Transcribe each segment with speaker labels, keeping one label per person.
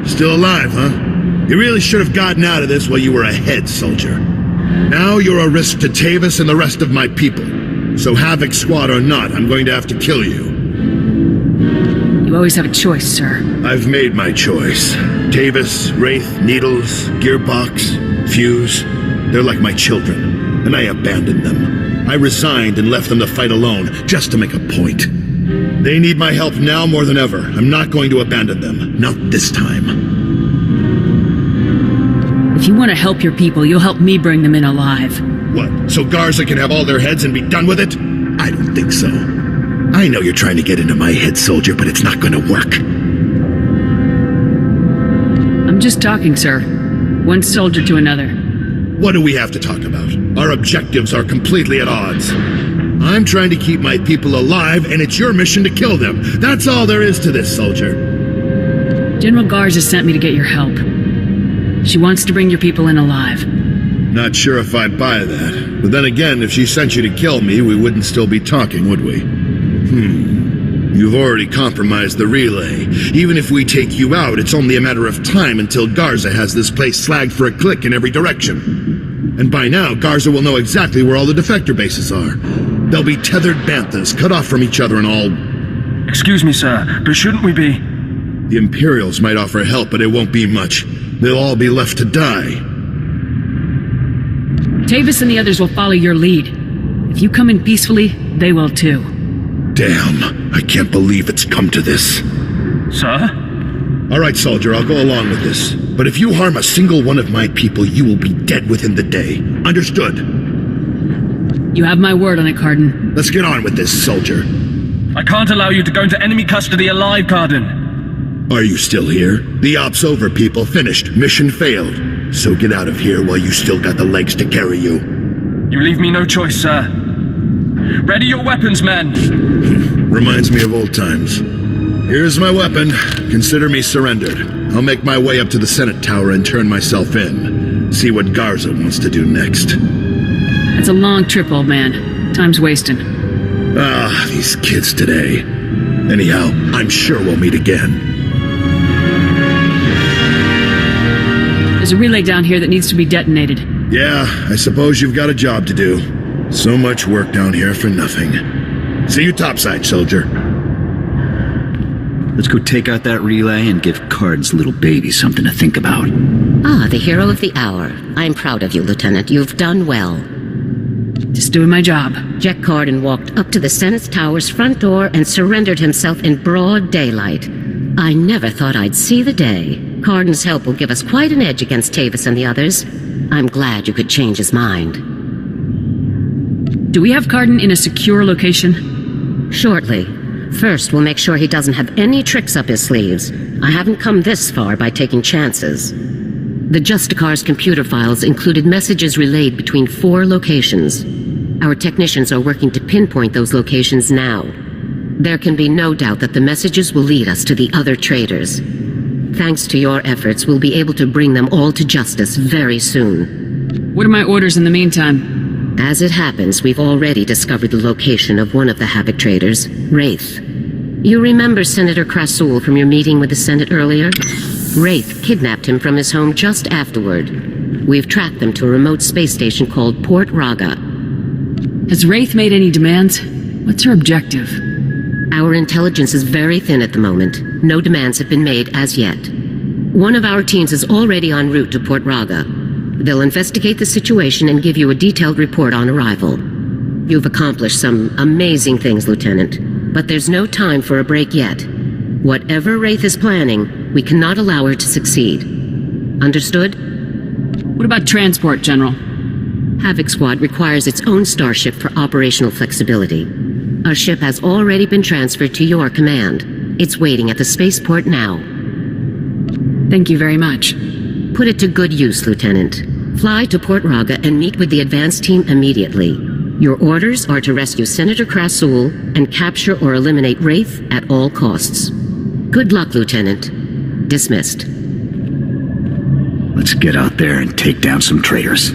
Speaker 1: Still alive, huh? You really should have gotten out of this while you were ahead, soldier. Now you're a risk to Tavis and the rest of my people. So Havoc Squad or not, I'm going to have to kill you.
Speaker 2: You always have a choice, sir.
Speaker 1: I've made my choice. Tavis, Wraith, Needles, Gearbox, Fuse, they're like my children, and I abandoned them. I resigned and left them to fight alone, just to make a point. They need my help now more than ever. I'm not going to abandon them. Not this time.
Speaker 2: If you want to help your people, you'll help me bring them in alive.
Speaker 1: What, so Garza can have all their heads and be done with it? I don't think so. I know you're trying to get into my head, soldier, but it's not going to work.
Speaker 2: I'm just talking, sir. One soldier to another.
Speaker 1: What do we have to talk about? Our objectives are completely at odds. I'm trying to keep my people alive, and it's your mission to kill them. That's all there is to this, soldier.
Speaker 2: General Garza sent me to get your help. She wants to bring your people in alive.
Speaker 1: Not sure if I buy that. But then again, if she sent you to kill me, we wouldn't still be talking, would we? You've already compromised the relay. Even if we take you out, it's only a matter of time until Garza has this place slagged for a click in every direction. And by now, Garza will know exactly where all the defector bases are. They'll be tethered banthas, cut off from each other and all...
Speaker 3: Excuse me, sir, but shouldn't we be...
Speaker 1: The Imperials might offer help, but it won't be much. They'll all be left to die.
Speaker 2: Tavis and the others will follow your lead. If you come in peacefully, they will too.
Speaker 1: Damn, I can't believe it's come to this.
Speaker 3: Sir?
Speaker 1: All right, soldier, I'll go along with this. But if you harm a single one of my people, you will be dead within the day. Understood?
Speaker 2: You have my word on it, Cardin.
Speaker 1: Let's get on with this, soldier.
Speaker 3: I can't allow you to go into enemy custody alive, Cardin.
Speaker 1: Are you still here? The op's over, people. Finished. Mission failed. So get out of here while you still got the legs to carry you.
Speaker 3: You leave me no choice, sir. Ready your weapons, men!
Speaker 1: Reminds me of old times. Here's my weapon. Consider me surrendered. I'll make my way up to the Senate Tower and turn myself in. See what Garza wants to do next.
Speaker 2: That's a long trip, old man. Time's wasting.
Speaker 1: Ah, these kids today. Anyhow, I'm sure we'll meet again.
Speaker 2: There's a relay down here that needs to be detonated.
Speaker 1: Yeah, I suppose you've got a job to do. So much work down here for nothing. See you topside, soldier.
Speaker 4: Let's go take out that relay and give Card's little baby something to think about.
Speaker 5: Ah, the hero of the hour. I'm proud of you, Lieutenant. You've done well.
Speaker 2: Just doing my job.
Speaker 5: Jack Cardin walked up to the Senate Tower's front door and surrendered himself in broad daylight. I never thought I'd see the day. Cardin's help will give us quite an edge against Tavis and the others. I'm glad you could change his mind.
Speaker 2: Do we have Cardin in a secure location?
Speaker 5: Shortly. First, we'll make sure he doesn't have any tricks up his sleeves. I haven't come this far by taking chances. The Justicar's computer files included messages relayed between 4 locations. Our technicians are working to pinpoint those locations now. There can be no doubt that the messages will lead us to the other traitors. Thanks to your efforts, we'll be able to bring them all to justice very soon.
Speaker 2: What are my orders in the meantime?
Speaker 5: As it happens, we've already discovered the location of one of the Havoc traitors, Wraith. You remember Senator Krasul from your meeting with the Senate earlier? Wraith kidnapped him from his home just afterward. We've tracked them to a remote space station called Port Raga.
Speaker 2: Has Wraith made any demands? What's her objective?
Speaker 5: Our intelligence is very thin at the moment. No demands have been made as yet. One of our teams is already en route to Port Raga. They'll investigate the situation and give you a detailed report on arrival. You've accomplished some amazing things, Lieutenant, but there's no time for a break yet. Whatever Wraith is planning, we cannot allow her to succeed. Understood?
Speaker 2: What about transport, General?
Speaker 5: Havoc Squad requires its own starship for operational flexibility. Our ship has already been transferred to your command. It's waiting at the spaceport now.
Speaker 2: Thank you very much.
Speaker 5: Put it to good use, Lieutenant. Fly to Port Raga and meet with the advance team immediately. Your orders are to rescue Senator Krasul and capture or eliminate Wraith at all costs. Good luck, Lieutenant. Dismissed.
Speaker 4: Let's get out there and take down some traitors.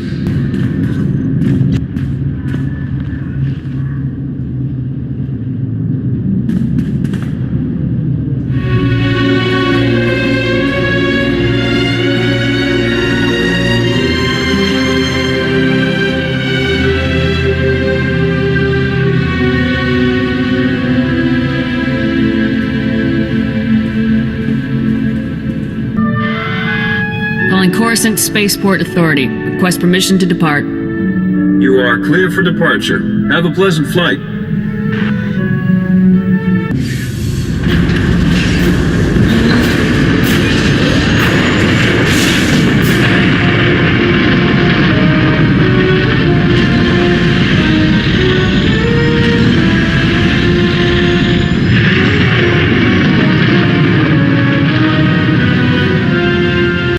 Speaker 2: Calling Coruscant Spaceport Authority. Request permission to depart.
Speaker 3: You are clear for departure. Have a pleasant flight.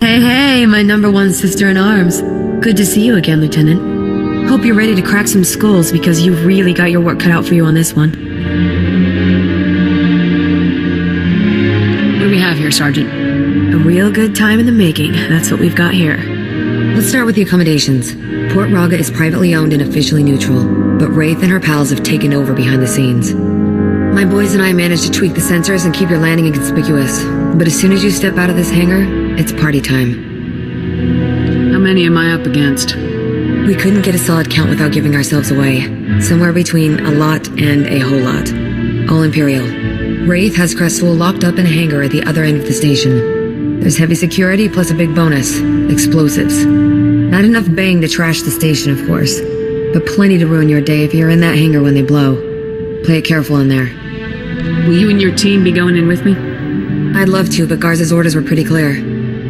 Speaker 6: Hey, my number one sister in arms. Good to see you again, Lieutenant. Hope you're ready to crack some skulls because you've really got your work cut out for you on this one.
Speaker 2: What do we have here, Sergeant?
Speaker 6: A real good time in the making. That's what we've got here. Let's start with the accommodations. Port Raga is privately owned and officially neutral, but Wraith and her pals have taken over behind the scenes. My boys and I managed to tweak the sensors and keep your landing inconspicuous, but as soon as you step out of this hangar, it's party time.
Speaker 2: How many am I up against?
Speaker 6: We couldn't get a solid count without giving ourselves away. Somewhere between a lot and a whole lot. All Imperial. Wraith has Crestful locked up in a hangar at the other end of the station. There's heavy security plus a big bonus. Explosives. Not enough bang to trash the station, of course. But plenty to ruin your day if you're in that hangar when they blow. Play it careful in there.
Speaker 2: Will you and your team be going in with me?
Speaker 6: I'd love to, but Garza's orders were pretty clear.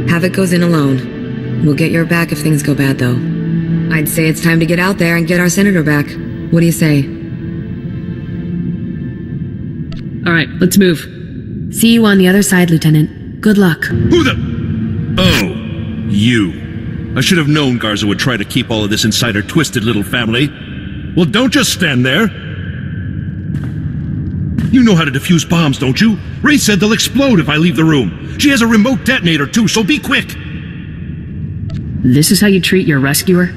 Speaker 6: Havoc goes in alone. We'll get your back if things go bad, though. I'd say it's time to get out there and get our senator back. What do you say?
Speaker 2: All right, let's move.
Speaker 6: See you on the other side, Lieutenant. Good luck.
Speaker 7: Who the... Oh, you. I should have known Garza would try to keep all of this inside her twisted little family. Well, don't just stand there. You know how to defuse bombs, don't you? Ray said they'll explode if I leave the room. She has a remote detonator, too, so be quick.
Speaker 2: This is how you treat your rescuer?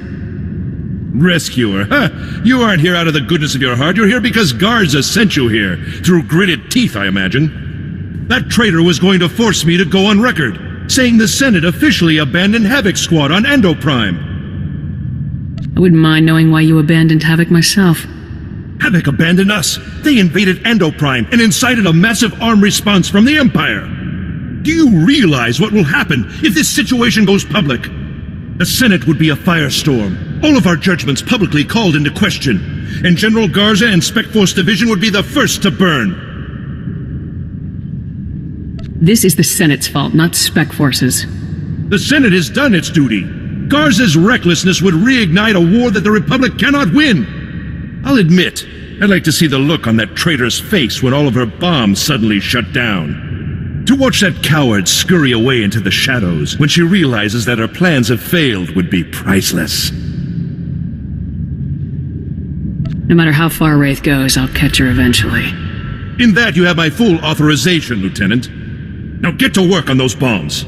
Speaker 7: Rescuer? Huh? You aren't here out of the goodness of your heart. You're here because Garza sent you here. Through gritted teeth, I imagine. That traitor was going to force me to go on record, saying the Senate officially abandoned Havoc Squad on Endo Prime.
Speaker 2: I wouldn't mind knowing why you abandoned Havoc myself.
Speaker 7: Havoc abandoned us. They invaded Endo Prime and incited a massive armed response from the Empire. Do you realize what will happen if this situation goes public? The Senate would be a firestorm. All of our judgments publicly called into question. And General Garza and Spec Force Division would be the first to burn.
Speaker 2: This is the Senate's fault, not Spec Force's.
Speaker 7: The Senate has done its duty. Garza's recklessness would reignite a war that the Republic cannot win. I'll admit, I'd like to see the look on that traitor's face when all of her bombs suddenly shut down. To watch that coward scurry away into the shadows when she realizes that her plans have failed would be priceless.
Speaker 2: No matter how far Wraith goes, I'll catch her eventually.
Speaker 7: In that you have my full authorization, Lieutenant. Now get to work on those bombs.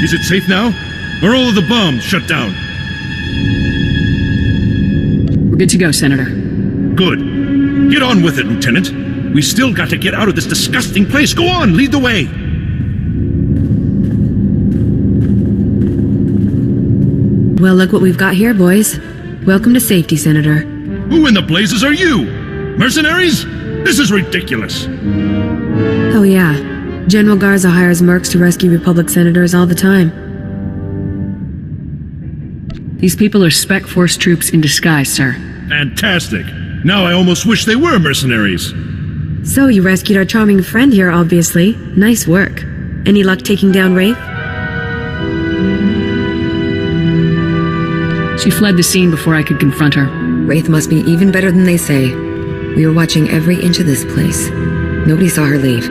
Speaker 7: Is it safe now? Are all of the bombs shut down?
Speaker 2: We're good to go, Senator.
Speaker 7: Good. Get on with it, Lieutenant. We still got to get out of this disgusting place. Go on, lead the way.
Speaker 6: Well, look what we've got here, boys. Welcome to safety, Senator.
Speaker 7: Who in the blazes are you? Mercenaries? This is ridiculous.
Speaker 6: Oh yeah. General Garza hires mercs to rescue Republic senators all the time.
Speaker 2: These people are Spec Force troops in disguise, sir.
Speaker 7: Fantastic. Now I almost wish they were mercenaries.
Speaker 6: So you rescued our charming friend here, obviously. Nice work. Any luck taking down Wraith?
Speaker 2: She fled the scene before I could confront her.
Speaker 6: Wraith must be even better than they say. We were watching every inch of this place. Nobody saw her leave.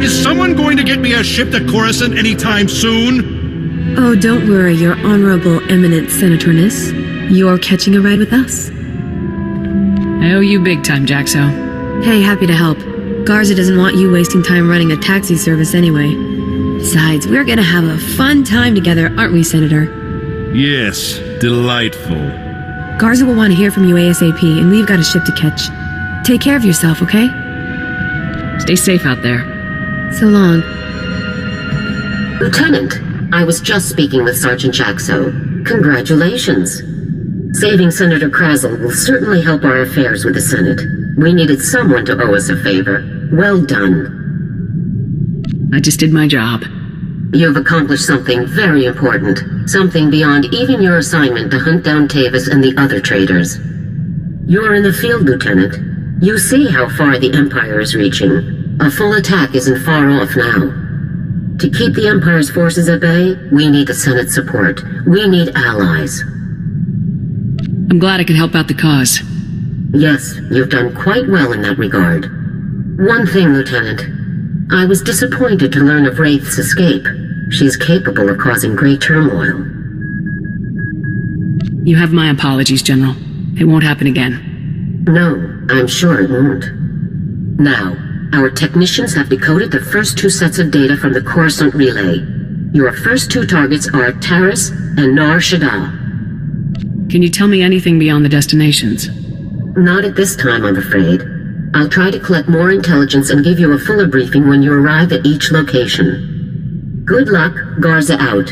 Speaker 7: Is someone going to get me a ship to Coruscant anytime soon?
Speaker 8: Oh, don't worry, Your Honorable Eminent Senatorness. You're catching a ride with us.
Speaker 2: I owe you big time, Jaxo.
Speaker 8: Hey, happy to help. Garza doesn't want you wasting time running a taxi service anyway. Besides, we're gonna have a fun time together, aren't we, Senator?
Speaker 7: Yes, delightful.
Speaker 8: Garza will want to hear from you ASAP, and we've got a ship to catch. Take care of yourself, okay?
Speaker 2: Stay safe out there.
Speaker 8: So long.
Speaker 5: Lieutenant, I was just speaking with Sergeant Jaxo. Congratulations. Saving Senator Krazel will certainly help our affairs with the Senate. We needed someone to owe us a favor. Well done.
Speaker 2: I just did my job.
Speaker 5: You've accomplished something very important. Something beyond even your assignment to hunt down Tavis and the other traitors. You're in the field, Lieutenant. You see how far the Empire is reaching. A full attack isn't far off now. To keep the Empire's forces at bay, we need the Senate support. We need allies.
Speaker 2: I'm glad I could help out the cause.
Speaker 5: Yes, you've done quite well in that regard. One thing, Lieutenant. I was disappointed to learn of Wraith's escape. She's capable of causing great turmoil.
Speaker 2: You have my apologies, General. It won't happen again.
Speaker 5: No, I'm sure it won't. Now, our technicians have decoded the first two sets of data from the Coruscant relay. Your first two targets are Taris and Nar Shaddaa.
Speaker 2: Can you tell me anything beyond the destinations?
Speaker 5: Not at this time, I'm afraid. I'll try to collect more intelligence and give you a fuller briefing when you arrive at each location. Good luck, Garza out.